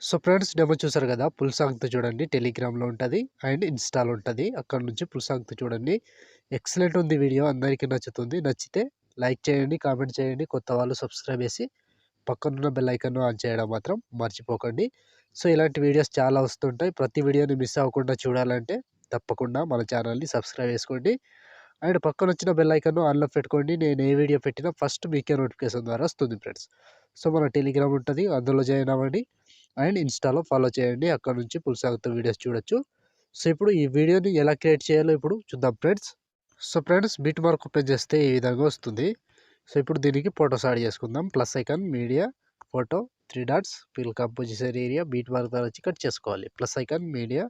So friends demo చూసారు కదా! Full సాంగ్‌తో చూడండి. టెలిగ్రామ్‌లో ఉంటది. అండ్ ఇన్‌స్టాలో ఉంటది. అక్కడి నుంచి ఫుల్ సాంగ్‌తో చూడండి. ఎక్సలెంట్ ఉంది వీడియో. అందరికీ నచ్చుతుంది. నచ్చితే లైక్ చేయండి, కామెంట్ చేయండి. కొత్త వాళ్ళు సబ్స్క్రైబ్ చేసి పక్కనున్న బెల్ ఐకాన్‌ను ఆన్ చేయడం మాత్రం మర్చిపోకండి. సో ఇలాంటి వీడియోస్ చాలా వస్తుంటాయి. ప్రతి వీడియోని మిస్ అవ్వకుండా చూడాలంటే తప్పకుండా మన ఛానల్‌ని సబ్స్క్రైబ్ చేసుకోండి. అండ్ పక్కనొచ్చిన బెల్ ఐకాన్‌ను ఆన్‌లో పెట్టుకోండి. నేను ఏ వీడియో పెట్టినా ఫస్ట్ మీకే నోటిఫికేషన్ ద్వారా వస్తుంది ఫ్రెండ్స్. సో మన టెలిగ్రామ్ ఉంటది. అందులో జాయిన్ అవ్వండి. అండ్ ఇన్‌స్టాలో ఫాలో చేయండి. అక్కడ నుంచి ఫుల్ సాంగ్‌తో వీడియోస్ చూడొచ్చు. సో ఇప్పుడు ఈ వీడియోని ఎలా క్రియేట్ చేయాలో ఇప్పుడు చూద్దాం friends. So friends bit mark open చేస్తే ఈ విధంగా వస్తుంది. సో ఇప్పుడు దీనికి ఫోటోస్ యాడ్ చేసుకుందాం. Plus icon, media, photo, 3 dots, fill composition area, beat mark ద్వారా వచ్చి కట్ చేసుకోవాలి. Plus icon, media,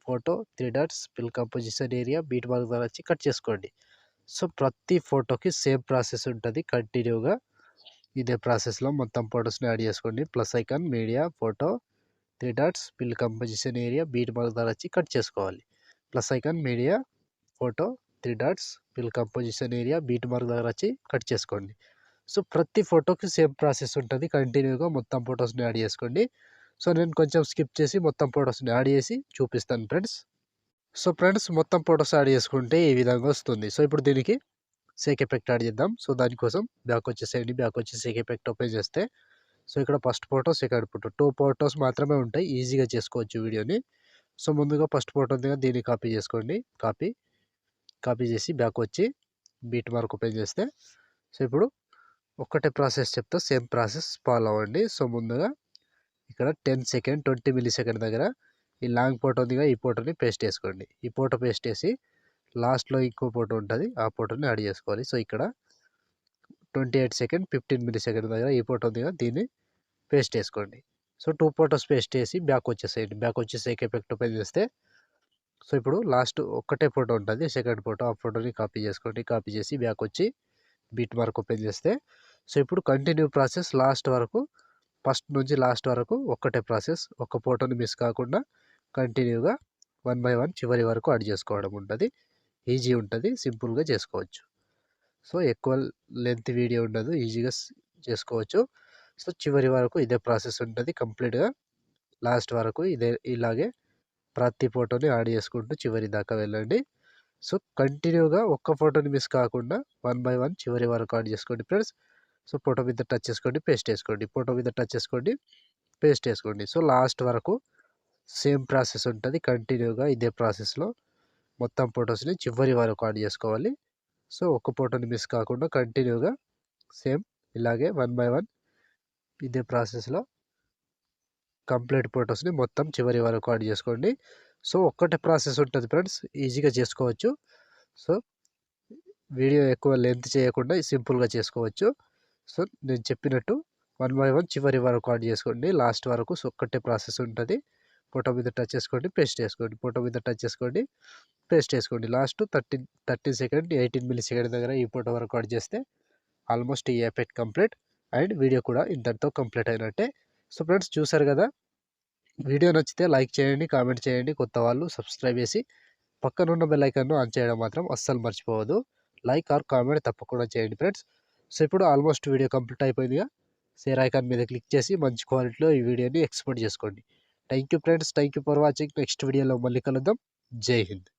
photo, 3 dots, fill composition area, beat mark ద్వారా వచ్చి కట్ చేసుకోండి. సో ప్రతి ఫోటోకి సేమ్ ప్రాసెస్ ఉంటది కంటిన్యూగా. ఇదే ప్రాసెస్‌లో మొత్తం ఫోటోస్‌ని యాడ్ చేసుకోండి. Plus icon, media, photo, 3 dots, fill composition area, beat mark ద్వారా వచ్చి కట్ చేసుకోవాలి. Plus icon, media, photo, 3 dots, fill composition area, beat mark దగ్గర వచ్చి కట్ చేసుకోండి. సో ప్రతి ఫోటోకి సేమ్ ప్రాసెస్ ఉంటుంది. కంటిన్యూగా మొత్తం ఫోటోస్‌ని యాడ్ చేసుకోండి. సో నేను కొంచెం స్కిప్ చేసి మొత్తం ఫోటోస్‌ని యాడ్ చేసి చూపిస్తాను ఫ్రెండ్స్. సో ఫ్రెండ్స్ మొత్తం ఫోటోస్ యాడ్ చేసుకుంటే ఈ విధంగా వస్తుంది. సో ఇప్పుడు దీనికి సేక్ ఎఫెక్ట్ యాడ్ చేద్దాం. సో దానికోసం బ్యాక్ వచ్చేసేయండి. బ్యాక్ వచ్చి సేక్ ఎఫెక్ట్ ఓపెన్ చేస్తే సో ఇక్కడ first photo, second photo 2 photos మాత్రమే ఉంటాయి. ఈజీగా చేసుకోవచ్చు వీడియోని. సో ముందుగా ఫస్ట్ ఫోటో ఉంది కదా! దీన్ని కాపీ చేసుకోండి. కాపీ చేసి బ్యాక్ వచ్చి బీట్ మార్క్ ఓపెన్ చేస్తే సో ఇప్పుడు ఒక్కటే ప్రాసెస్ చెప్తా, సేమ్ ప్రాసెస్ ఫాలో అవ్వండి. సో ముందుగా ఇక్కడ 10 సెకండ్, 20 మిల్లీ సెకండ్ దగ్గర ఈ లాంగ్ ఫోటో ఉందిగా, ఈ ఫోటోని పేస్ట్ చేసుకోండి. ఈ ఫోటో పేస్ట్ చేసి లాస్ట్‌లో ఇంకో ఫోటో ఉంటది. ఆ ఫోటోని యాడ్ చేసుకోవాలి. సో ఇక్కడ 28 సెకండ్, 15 మిల్లీ సెకండ్ దగ్గర ఈ ఫోటో ఉందిగా, దీన్ని పేస్ట్ చేసుకోండి. సో 2 ఫోటోస్ పేస్ట్ చేసి బ్యాక్ వచ్చేసేయండి. బ్యాక్ వచ్చి సేక్ ఎఫెక్ట్ ఓపెన్ చేస్తే సో ఇప్పుడు లాస్ట్ ఒక్కటే ఫోటో ఉంటది. సెకండ్ ఫోటో, ఆ ఫోటోని కాపీ చేసుకోండి. కాపీ చేసి బ్యాక్ వచ్చి బీట్ మార్క్ ఓపెన్ చేస్తే సో ఇప్పుడు కంటిన్యూ ప్రాసెస్ లాస్ట్ వరకు, ఫస్ట్ నుంచి లాస్ట్ వరకు ఒక్కటే ప్రాసెస్. ఒక్క ఫోటోని మిస్ కాకుండా కంటిన్యూగా 1 బై 1 చివరి వరకు యాడ్ చేసుకోవడం ఉంటది. ఈజీ ఉంటది. సింపుల్‌గా చేసుకోవచ్చు. సో ఎక్కువ లెంత్ వీడియో ఉండదు. ఈజీగా చేసుకోవచ్చు. సో చివరి వరకు ఇదే ప్రాసెస్ ఉంటది. కంప్లీట్‌గా లాస్ట్ వరకు ఇలాగే ప్రతి ఫోటోని యాడ్ చేసుకుంటూ చివరి దాకా వెళ్ళండి. సో కంటిన్యూగా ఒక్క ఫోటోని మిస్ కాకుండా 1 బై 1 చివరి వరకు యాడ్ చేసుకోండి ఫ్రెండ్స్. సో ఫోటో మీద టచ్ చేసుకోండి, పేస్ట్ చేసుకోండి. ఫోటో మీద టచ్ చేసుకోండి, పేస్ట్ చేసుకోండి. సో లాస్ట్ వరకు సేమ్ ప్రాసెస్ ఉంటది. కంటిన్యూగా ఇదే ప్రాసెస్‌లో మొత్తం ఫోటోస్‌ని చివరి వరకు యాడ్ చేసుకోవాలి. సో ఒక్క ఫోటోని మిస్ కాకుండా కంటిన్యూగా సేమ్ ఇలాగే 1 బై 1 ఇదే ప్రాసెస్‌లో కంప్లీట్ ఫోటోస్‌ని మొత్తం చివరి వరకు యాడ్ చేసుకోండి. సో ఒక్కటే ప్రాసెస్ ఉంటది ఫ్రెండ్స్. ఈజీగా చేసుకోవచ్చు. సో వీడియో ఎక్కువ లెంత్ చేయకుండా సింపుల్‌గా చేసుకోవచ్చు. సో నేను చెప్పినట్టు 1 బై 1 చివరి వరకు యాడ్ చేసుకోండి. లాస్ట్ వరకు సో ఒక్కటే ప్రాసెస్ ఉంటది. ఫోటో మీద టచ్ చేసుకోండి, పేస్ట్ చేసుకోండి. ఫోటో మీద టచ్ చేసుకోండి, పేస్ట్ చేసుకోండి. లాస్ట్ 13 సెకండ్, 18 మిల్లీ సెకండ్ దగ్గర ఈ ఫోటో వరకు యాడ్ చేస్తే ఆల్మోస్ట్ ఈ ఎఫెక్ట్ కంప్లీట్. అండ్ వీడియో కూడా ఇంతటితో కంప్లీట్ అయినట్టే. సో ఫ్రెండ్స్ చూసారు కదా! వీడియో నచ్చితే లైక్ చేయండి, కామెంట్ చేయండి. కొత్త వాళ్ళు సబ్స్క్రైబ్ చేసి పక్కనున్న బెల్ ఐకాన్‌ను ఆన్ చేయడం మాత్రం అస్సలు మర్చిపోవద్దు. లైక్ ఆర్ కామెంట్ తప్పకుండా చేయండి ఫ్రెండ్స్. సో ఇప్పుడు ఆల్మోస్ట్ వీడియో కంప్లీట్ అయిపోయిందిగా. షేర్ ఐకాన్ మీద క్లిక్ చేసి మంచి క్వాలిటీలో ఈ వీడియోని ఎక్స్‌పోర్ట్ చేసుకోండి. Thank you friends. Thank you for watching. Next వీడియోలో మళ్ళీ కలుద్దాం. జై హింద్.